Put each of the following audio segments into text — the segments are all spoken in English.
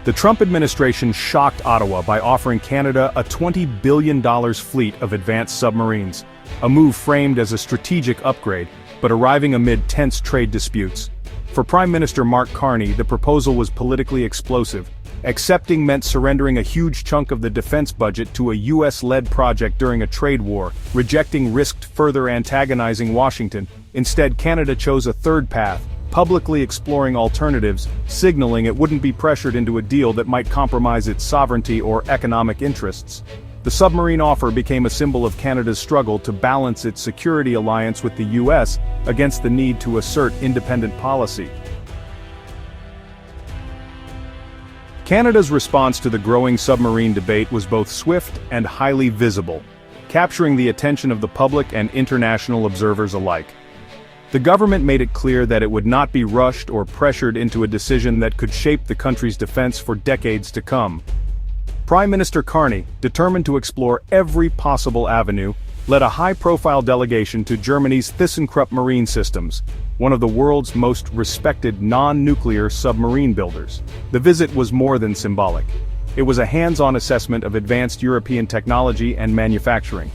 The Trump administration shocked Ottawa by offering Canada a $20 billion fleet of advanced submarines, a move framed as a strategic upgrade, but arriving amid tense trade disputes. For Prime Minister Mark Carney, the proposal was politically explosive. Accepting meant surrendering a huge chunk of the defense budget to a US-led project during a trade war. Rejecting risked further antagonizing Washington. Instead, Canada chose a third path, publicly exploring alternatives, signaling it wouldn't be pressured into a deal that might compromise its sovereignty or economic interests. The submarine offer became a symbol of Canada's struggle to balance its security alliance with the US against the need to assert independent policy. Canada's response to the growing submarine debate was both swift and highly visible, capturing the attention of the public and international observers alike. The government made it clear that it would not be rushed or pressured into a decision that could shape the country's defense for decades to come. Prime Minister Carney, determined to explore every possible avenue, led a high-profile delegation to Germany's ThyssenKrupp Marine Systems, one of the world's most respected non-nuclear submarine builders. The visit was more than symbolic. It was a hands-on assessment of advanced European technology and manufacturing.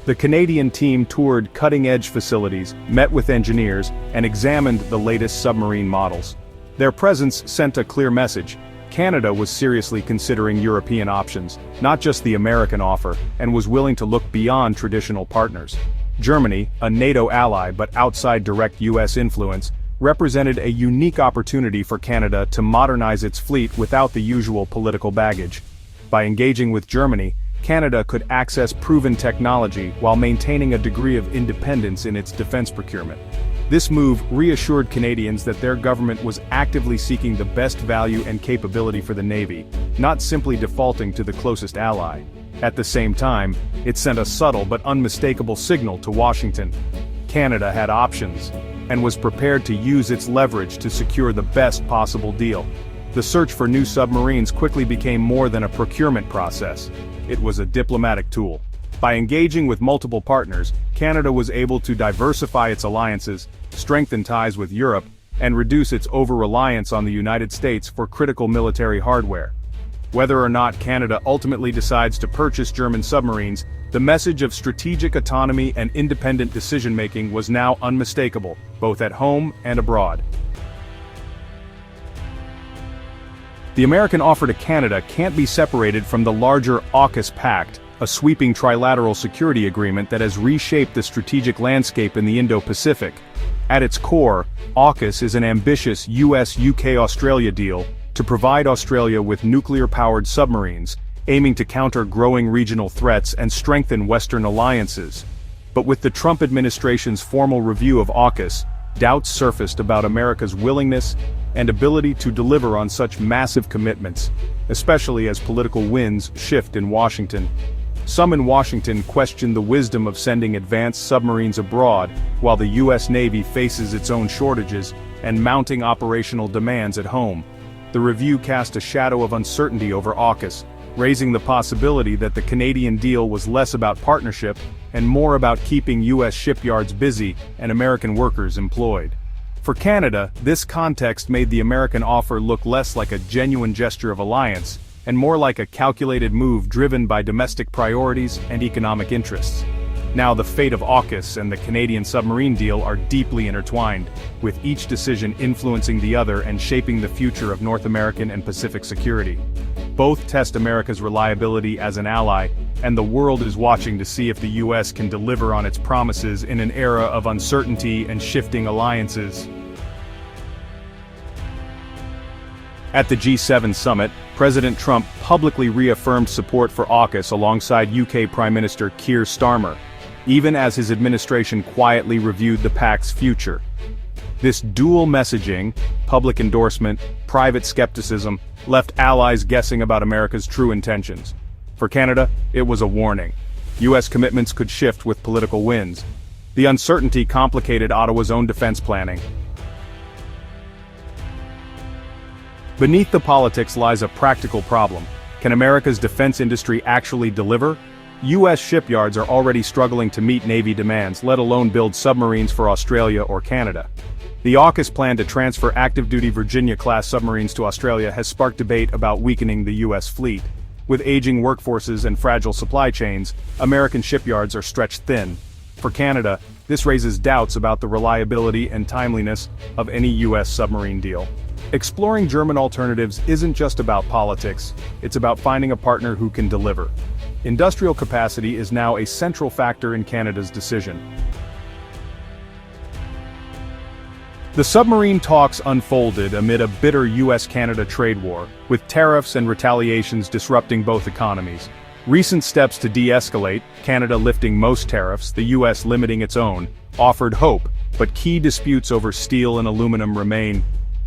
The Canadian team toured cutting-edge facilities, met with engineers, and examined the latest submarine models. Their presence sent a clear message. Canada was seriously considering European options, not just the American offer, and was willing to look beyond traditional partners. Germany, a NATO ally but outside direct US influence, represented a unique opportunity for Canada to modernize its fleet without the usual political baggage. By engaging with Germany, Canada could access proven technology while maintaining a degree of independence in its defense procurement. This move reassured Canadians that their government was actively seeking the best value and capability for the Navy, not simply defaulting to the closest ally. At the same time, it sent a subtle but unmistakable signal to Washington. Canada had options, and was prepared to use its leverage to secure the best possible deal. The search for new submarines quickly became more than a procurement process. It was a diplomatic tool. By engaging with multiple partners, Canada was able to diversify its alliances, strengthen ties with Europe, and reduce its over-reliance on the United States for critical military hardware. Whether or not Canada ultimately decides to purchase German submarines, the message of strategic autonomy and independent decision-making was now unmistakable, both at home and abroad. The American offer to Canada can't be separated from the larger AUKUS Pact, a sweeping trilateral security agreement that has reshaped the strategic landscape in the Indo-Pacific. At its core, AUKUS is an ambitious US-UK-Australia deal to provide Australia with nuclear-powered submarines, aiming to counter growing regional threats and strengthen Western alliances. But with the Trump administration's formal review of AUKUS, doubts surfaced about America's willingness and ability to deliver on such massive commitments, especially as political winds shift in Washington. Some in Washington question the wisdom of sending advanced submarines abroad while the US Navy faces its own shortages and mounting operational demands at home. The review cast a shadow of uncertainty over AUKUS, raising the possibility that the Canadian deal was less about partnership and more about keeping US shipyards busy and American workers employed. For Canada, this context made the American offer look less like a genuine gesture of alliance, and more like a calculated move driven by domestic priorities and economic interests. Now the fate of AUKUS and the Canadian submarine deal are deeply intertwined, with each decision influencing the other and shaping the future of North American and Pacific security. Both test America's reliability as an ally, and the world is watching to see if the US can deliver on its promises in an era of uncertainty and shifting alliances. At the G7 summit, President Trump publicly reaffirmed support for AUKUS alongside UK Prime Minister Keir Starmer, even as his administration quietly reviewed the pact's future. This dual messaging, public endorsement, private skepticism, left allies guessing about America's true intentions. For Canada, it was a warning. US commitments could shift with political winds. The uncertainty complicated Ottawa's own defense planning. Beneath the politics lies a practical problem. Can America's defense industry actually deliver? US shipyards are already struggling to meet Navy demands, let alone build submarines for Australia or Canada. The AUKUS plan to transfer active-duty Virginia-class submarines to Australia has sparked debate about weakening the U.S. fleet. With aging workforces and fragile supply chains, American shipyards are stretched thin. For Canada, this raises doubts about the reliability and timeliness of any U.S. submarine deal. Exploring German alternatives isn't just about politics, it's about finding a partner who can deliver. Industrial capacity is now a central factor in Canada's decision. The submarine talks unfolded amid a bitter US-Canada trade war, with tariffs and retaliations disrupting both economies. Recent steps to de-escalate, Canada lifting most tariffs, the US limiting its own, offered hope, but key disputes over steel and aluminum remain.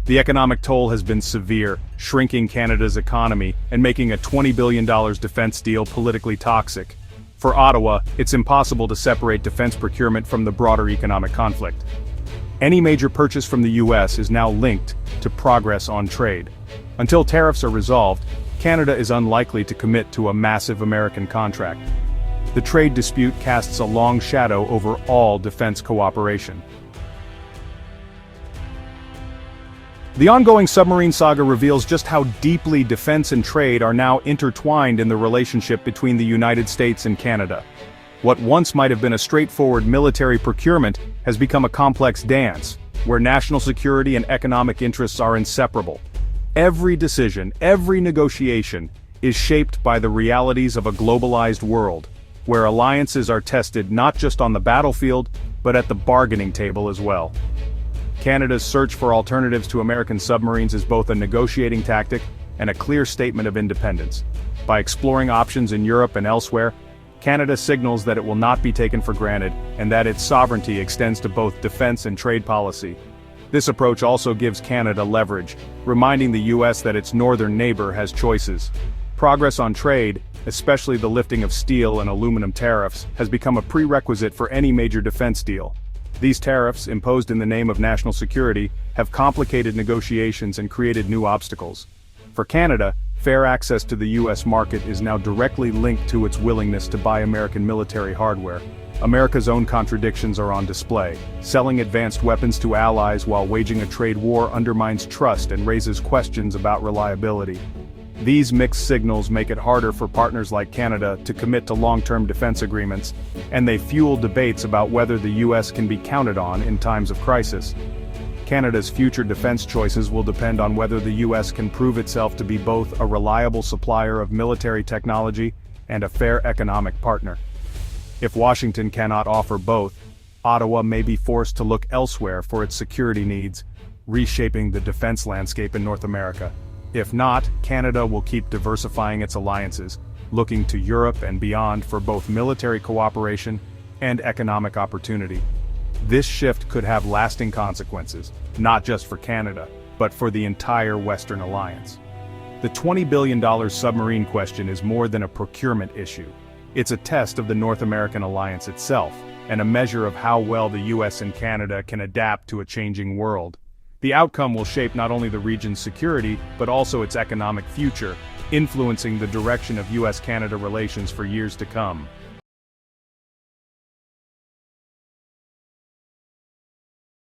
The economic toll has been severe, shrinking Canada's economy and making a $20 billion defense deal politically toxic. For Ottawa, it's impossible to separate defense procurement from the broader economic conflict. Any major purchase from the US is now linked to progress on trade. Until tariffs are resolved, Canada is unlikely to commit to a massive American contract. The trade dispute casts a long shadow over all defense cooperation. The ongoing submarine saga reveals just how deeply defense and trade are now intertwined in the relationship between the United States and Canada. What once might have been a straightforward military procurement has become a complex dance, where national security and economic interests are inseparable. Every decision, every negotiation, is shaped by the realities of a globalized world, where alliances are tested not just on the battlefield, but at the bargaining table as well. Canada's search for alternatives to American submarines is both a negotiating tactic and a clear statement of independence. By exploring options in Europe and elsewhere, Canada signals that it will not be taken for granted and that its sovereignty extends to both defense and trade policy. This approach also gives Canada leverage, reminding the US that its northern neighbor has choices. Progress on trade, especially the lifting of steel and aluminum tariffs, has become a prerequisite for any major defense deal. These tariffs, imposed in the name of national security, have complicated negotiations and created new obstacles. For Canada, fair access to the US market is now directly linked to its willingness to buy American military hardware. America's own contradictions are on display. Selling advanced weapons to allies while waging a trade war undermines trust and raises questions about reliability. These mixed signals make it harder for partners like Canada to commit to long-term defense agreements, and they fuel debates about whether the US can be counted on in times of crisis. Canada's future defense choices will depend on whether the US can prove itself to be both a reliable supplier of military technology and a fair economic partner. If Washington cannot offer both, Ottawa may be forced to look elsewhere for its security needs, reshaping the defense landscape in North America. If not, Canada will keep diversifying its alliances, looking to Europe and beyond for both military cooperation and economic opportunity. This shift could have lasting consequences, not just for Canada, but for the entire Western Alliance. The $20 billion submarine question is more than a procurement issue. It's a test of the North American alliance itself, and a measure of how well the US and Canada can adapt to a changing world. The outcome will shape not only the region's security, but also its economic future, influencing the direction of US-Canada relations for years to come.